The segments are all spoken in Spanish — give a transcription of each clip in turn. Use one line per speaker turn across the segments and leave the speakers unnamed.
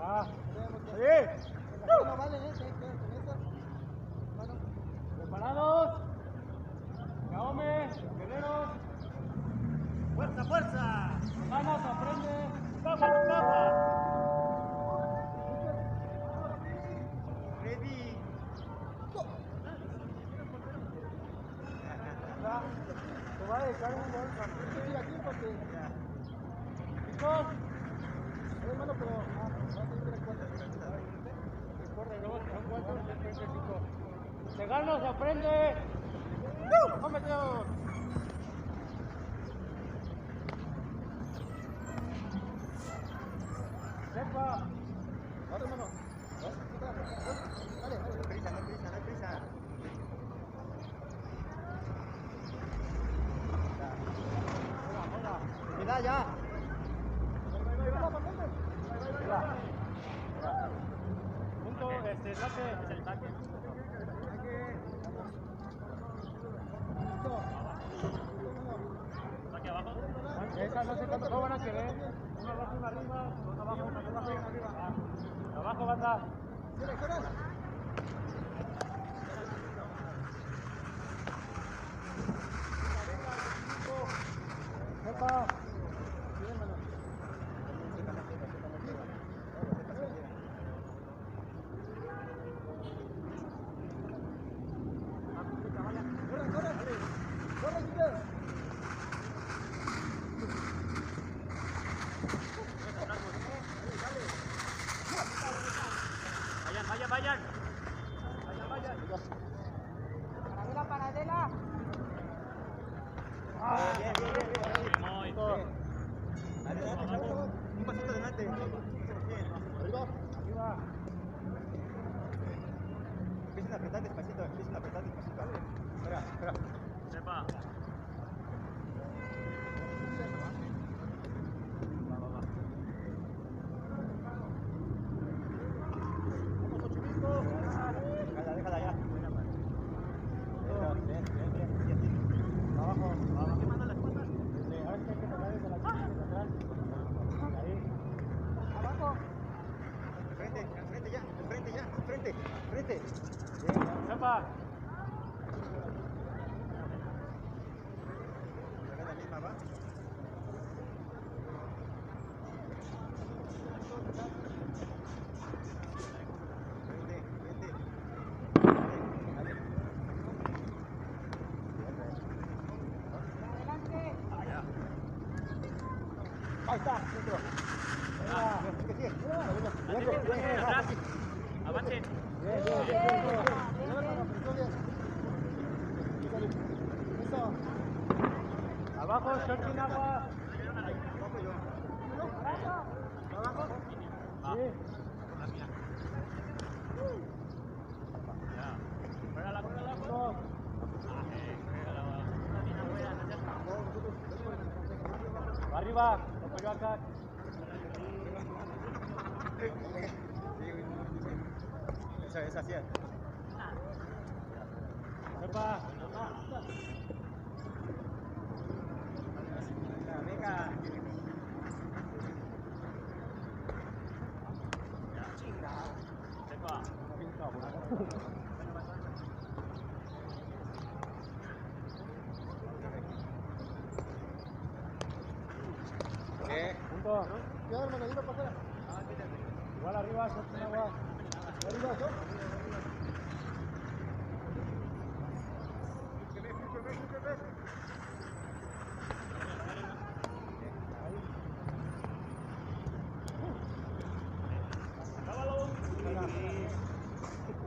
Va. Sí.
No vale,
Preparados. Caome, guerreros.
¡Fuerza, fuerza!
Ganas, aprende.
¡Vamos, vamos! Ready.
Te va a dedicar un gol.
Sí, aquí porque...
¿Listos?
hermano, pero... va a seguir el cuarto.
Corre, luego son cuatro, después de cinco. Se gana, se aprende. ¡Cómetelo! ¡Sepa!
Ahora, hermano. Dale,
No hay prisa, no hay prisa, no hay prisa. Mira ya.
Punto, saque. Es el saque. Saque abajo. Esa no sé cuánto van a querer. Uno abajo, uno arriba, dos abajo, uno arriba, uno arriba. Abajo, banda. Sepa. Vayan.
Paradela.
Un pasito adelante.
Arriba.
Empiecen a apretar despacito, Espera.
Sepa.
Déjala ya. Bien. Abajo. ¿Qué manda las patas?
Ahora sí hay que tocar desde atrás. Ahí.
Abajo.
Enfrente.
Sepa.
La misma va. Ahí está, dentro.
Atrás. Avance. Abajo, short sin agua.
¿Abajo?
Sí. Fuera. Arriba, lo apoyo acá.
Esa sí es.
Sepa.
Venga.
Sepa. Punto.
Ya, hermano, iba a pasar.
Igual arriba, short sin agua.
Arriba, ¿no?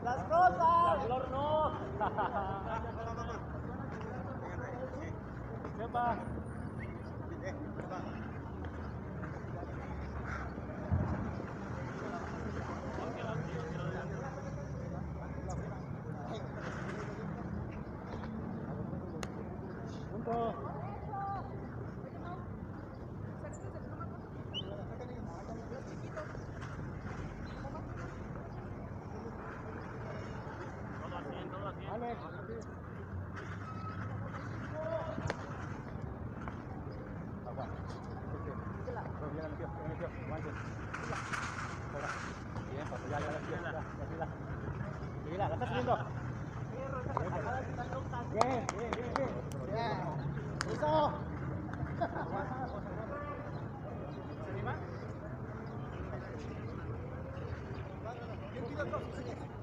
¡Las rosas! ¡La flor no! Sepa. Punto. Alex. segundo. Bien, bien, bien, bien.
Eso.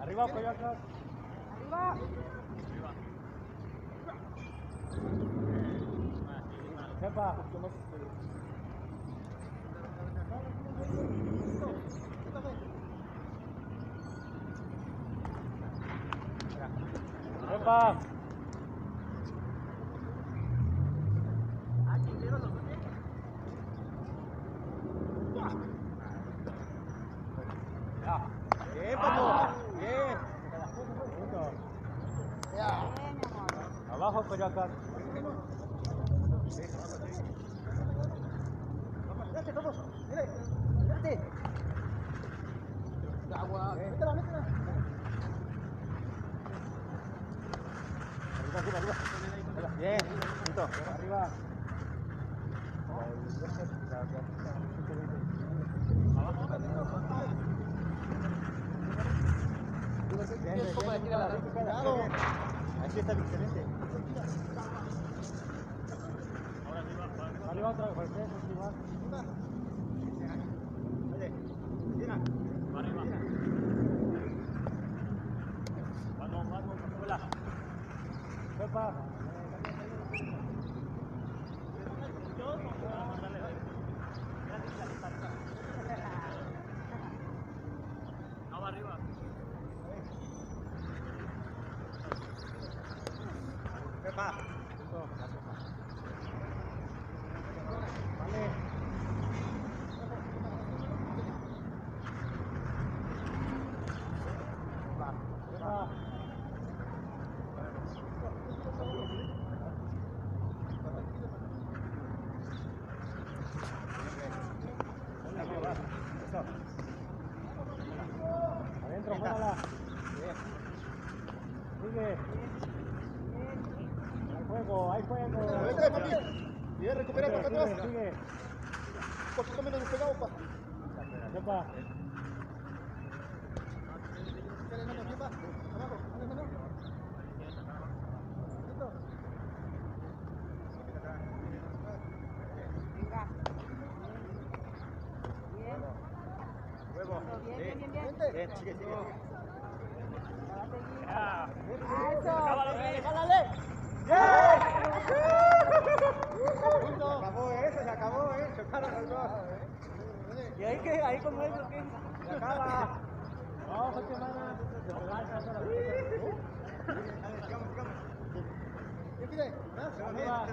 Arriba, Coyoacas.
Arriba.
Sepa. Sepa.
Bien, Paco. Bien.
Bien, mi amor.
Abajo, Coyoacas.
Vete, vamos. Mire. Vete. Agua. Métela, métela.
Arriba, arriba, arriba. Bien, listo. Arriba.
Cuidado.
Así está excelente. Arriba otra vez, arriba. Vamos, hola. Sepa. Vamos arriba.
Pepa.
Vale. Sepa. Adentro, jugala. Sigue. Hay juego, hay juego.
Vete, papi. Bien, recupera para
Sigue,
atrás.
sigue.
Un poquito menos despegado, pa.
Sepa.
Dale, mano, aquí va. Abajo, dale, mano. Listo.
Venga. Bien.
Huevo.
Bien, bien, bien, bien.
Vente.
Bien, sigue, sigue.
Ya va a seguir.
Ah.
Eso.
¡Jálale!
Se acabó eso, se acabó, chocaron los dos.
¿Y ahí qué? ¿Ahí cómo es o qué? Se acaba. No, fue semana.
¿Qué pide?
Arriba.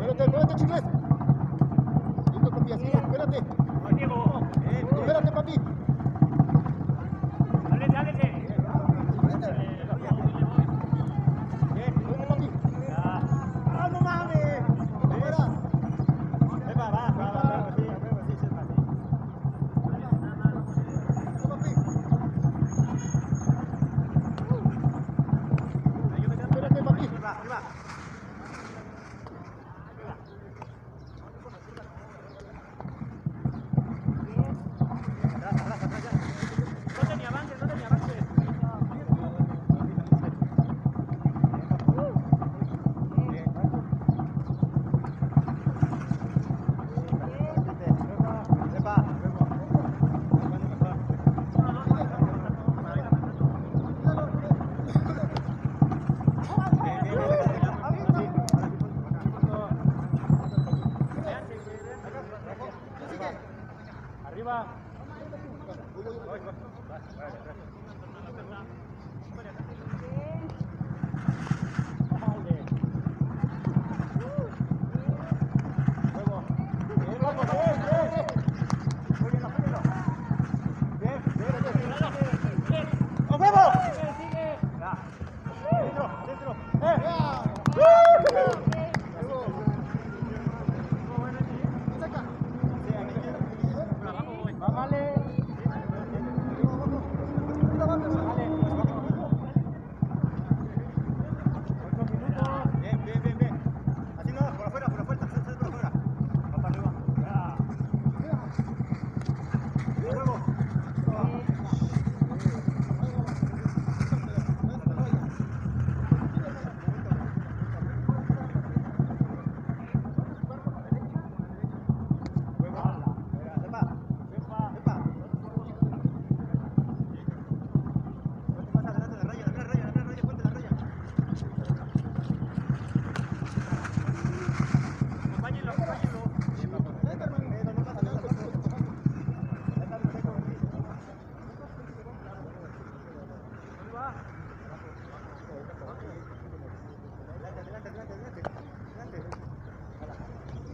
Espérate, espérate, chicles. Listo, papi, así, espérate. Espérate, papi. Vente, papi.
¡Ah, no mames!
Fuera.
Sepa, va, sí, sepa, sí.
Listo, papi. Espérate, papi.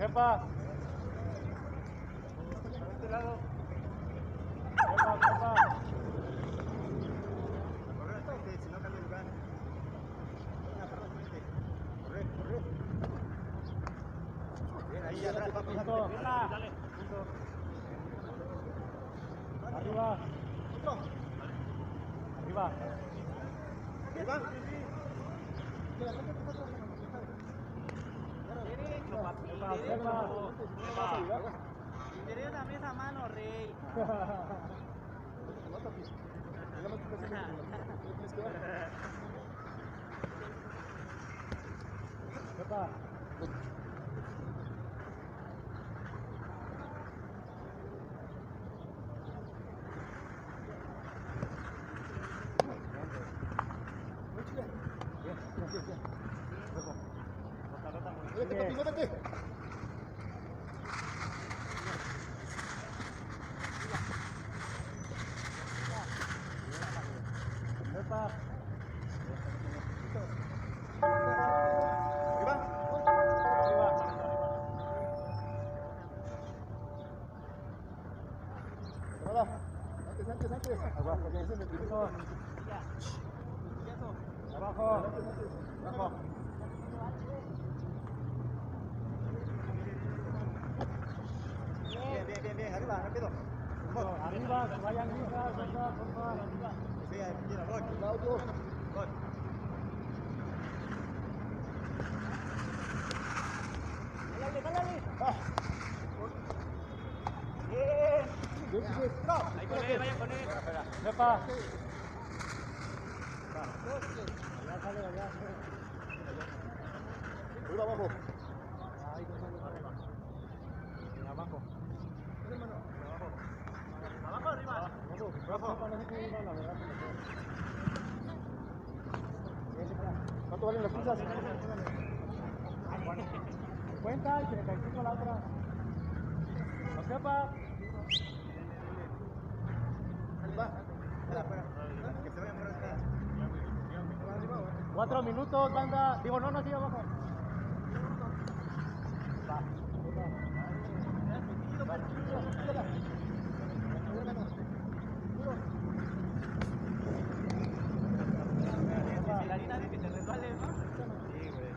Trepa. Por este lado. Trepa, trepa.
Correcto, que si no cambia el lugar. Corre, corre. Bien, ahí atrás, papi.
Punto.
Dale.
Punto. Arriba. Arriba.
Arriba.
Quería dame esa mano, rey.
Trepa. Trepa.
Arriba.
Arriba.
Antes.
Abajo. Abajo.
Bien. Arriba, rápido.
Arriba, que vayan listas, por favor.
Sí, mira, voy.
Claudio.
Voy.
Ahí con él, vayan con él. Trepa. Ya sale allá.
Arriba, abajo.
Abajo.
Abajo, arriba. Abajo.
¿Cuánto valen las pizzas?
50 y 35 la otra. No sepa.
Va.
Afuera. Que se vayan por acá.
4 minutos, banda. Digo, no, sigue abajo. Va.
La harina de que te resbales, ¿no?
Sí, güey.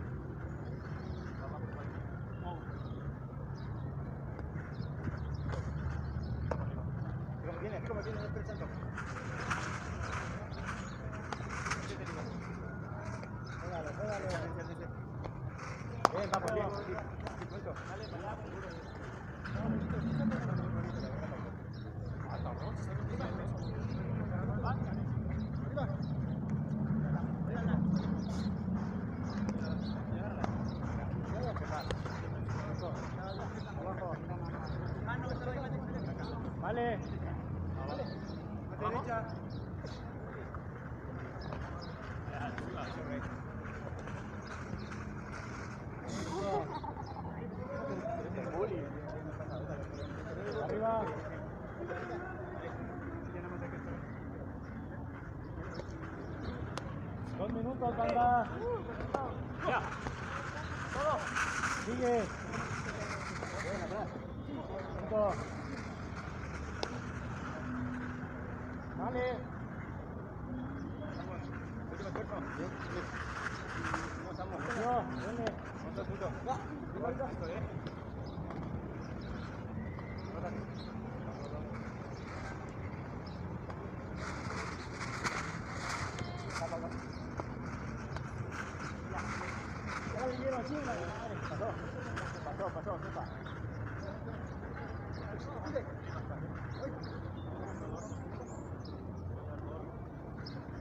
Como viene, el centro.
Pégale.
Bien, vamos, bien.
Vale.
Derecha.
Arriba. Dos minutos, banda. Ya. Sigue. Punto. Vale. Yo, dale. Pasó, sepa.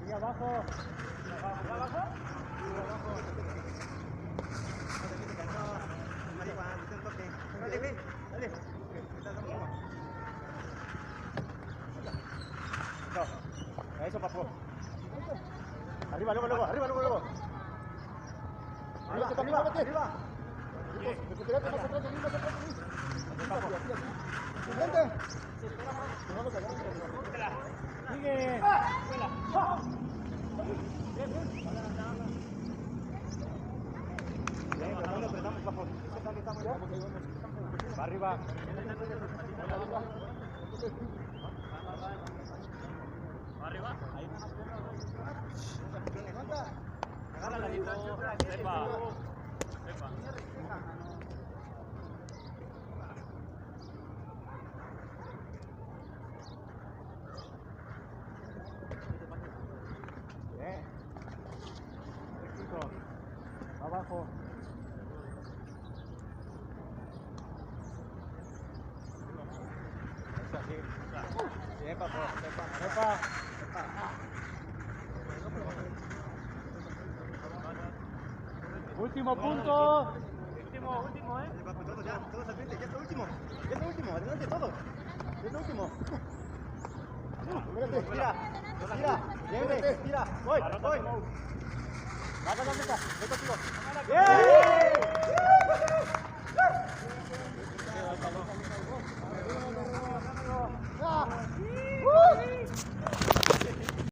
Sigue abajo. ¿Abajo?
Dale.
Eso, papu. Arriba, luego.
Arriba.
Arriba.
Recupérate más atrás de mí. Vente.
Sigue.
Bien, apretamos, papu. Eso también está muy bien.
Arriba.
Arriba. Ahí.
Levanta.
Agarra la distancia. Sepa. Sepa.
Bien. Éxito. Abajo. Eso así. Bien, papo. Sepa.
Último punto.
Último, ¿eh?
Todos al frente, ya es lo último. Ya es lo último, adelante todos. Ya es lo último. Mira. Bien, mira. Voy. Va, meta. Voy contigo. Bien.